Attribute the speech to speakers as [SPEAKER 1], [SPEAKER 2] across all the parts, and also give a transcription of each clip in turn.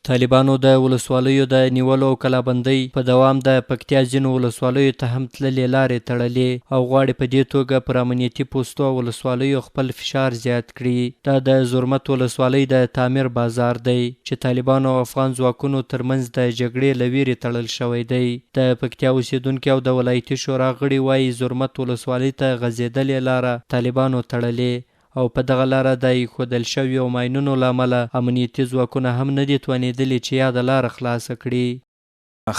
[SPEAKER 1] طالبانو د ولسوالیو د نیولو او کلابندۍ په دوام د پکتیا ځینو ولسوالیو ته هم تللې لارې تړلې او غواړي په دې توګه پر امنیتي پوستو او ولسوالیو خپل فشار زیات کړي. دا د زرمت ولسوالۍ د تعمیر بازار دی چې طالبانو او افغان ځواکونو ترمنځ د جګړې له ویرې تړل شوی دی. د پکتیا اوسیدونکي او د ولایتي شورا غړي وایي زرمت ولسوالۍ ته غځېدلې لاره طالبانو تړلې او په دغه لاره د ایښودل شویو ماینونو له امله امنیتي ځواکونه هم نه دي توانېدلي چې یاده لاره خلاصه کړي.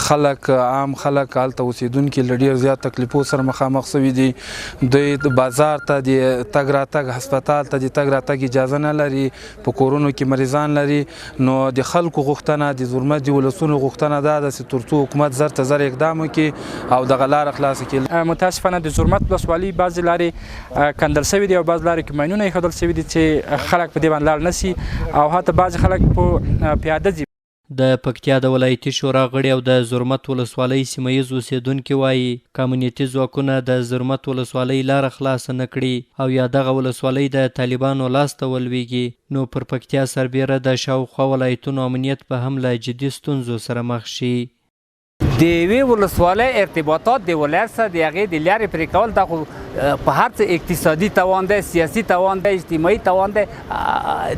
[SPEAKER 2] خلک عام خلک هلته اوسیدونکي له ډېر زیات تکلیفو سره مخامخ شوي دي. دوی د بازار ته د تګ راتګ، هسپتال ته د تګ راتګ اجازه نه لري، په کورونو کې مریضان لري. نو د خلکو غوښتنه، د زرمت د ولسونو غوښتنه دا ده چې تر څو حکومت زر ته زر اقدام وکړي او دغه لاره خلاصه کړي.
[SPEAKER 3] متاسفانه د زرمت ولسوالۍ بعضې لارې کندل شوي دي او بعضې لارې کې ماینونه ایښودل شوي دي چې خلک په دې باندې لاړ نه شي او حتی بعضې خلک په پیاده ځي.
[SPEAKER 1] د پکتیا د ولایتي شورا غړي او د زرمت ولسوالۍ سیمه ییز اوسیدونکي وایي که امنیتي ځواکونه د زرمت ولسوالۍ لاره خلاصه نه کړي او یا دغه ولسوالۍ د طالبانو لاس ته ولویږي نو پر پکتیا سربیره د شاوخوا ولایتونو امنیت به هم له جدي ستونزو سره مخ شي.
[SPEAKER 4] د یوې ولسوالۍ ارتباطات د ولایت سره د هغې د لارې پرې کول دا خو په هر څه اقتصادي توان دی، سیاسي توان دی، اجتماعي توان دی،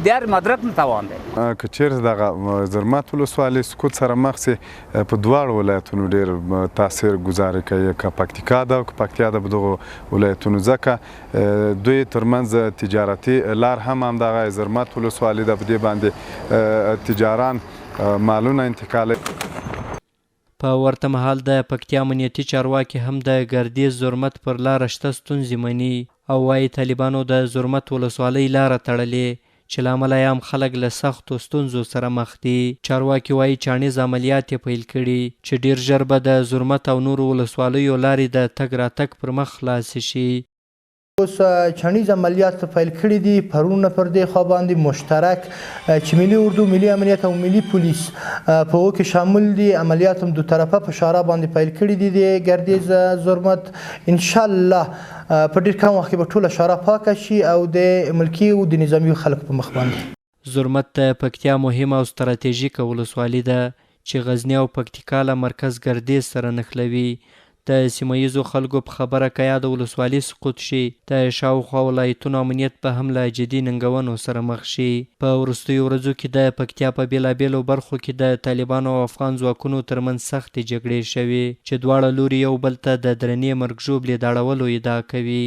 [SPEAKER 4] د هر مدرک نه توان دی.
[SPEAKER 5] که چېرته دغه زرمت ولسوالۍ سقوط سره مخ سي په دواړو ولایتونو ډېر تاثیر ګذاري کوي، که پکتیکا ده او که پکتیا ده په دغو ولایتونو، ځکه دوی ترمنځ تجارتي لار هم همدغه زرمت ولسوالۍ ده، په دې باندې تجاران مالونه انتقالوي.
[SPEAKER 1] په ورته مهال د پکتیا امنیتي چارواکي هم د ګردیز زرمت پر لاره شته ستونزې مني او وایي طالبانو د زرمت ولسوالۍ لاره تړلې چې له امله یې هم خلک له سختو ستونزو سره مخ دي. چارواکي وایي چاڼیز عملیات یې پیل کړي چې ډېر ژر به د زرمت او نورو ولسوالیو لارې د تګ راتګ پر مخ خلاصې شي.
[SPEAKER 6] اوس چاڼیز عملیات پیل کړي دي. پرونه پر دې خوا باندې مشترک چې ملي اردو، ملي امنیت او ملي پولیس په هغو کې شامل دي. عملیات هم دو طرفه په شاره باندې پیل کړي دي د ګردیز زرمت. انشاءالله په ډېر کم وخت کې به ټوله شاره پاکه شي او د ملکي او د نظامي خلکو په مخ باندې.
[SPEAKER 1] زرمت د پکتیا مهمه او ستراتیژیکه ولسوالي ده چې غزني او پکتیکا له مرکز ګردیز سره نښلوي. د سیمه ییزو خلکو په خبره که یا د ولسوالي سقوط شي د شاوخوا ولایتونو امنیت به هم له جدي ننګونو سره مخ شي. په وروستیو ورځو کې د پکتیا په بېلابېلو برخو کې د طالبانو او افغان ځواکونو ترمنځ سختې جګړې شوې چې دواړه لوري یو بل ته د درنې مرګ ژوبلې د اړولو ادعا کوي.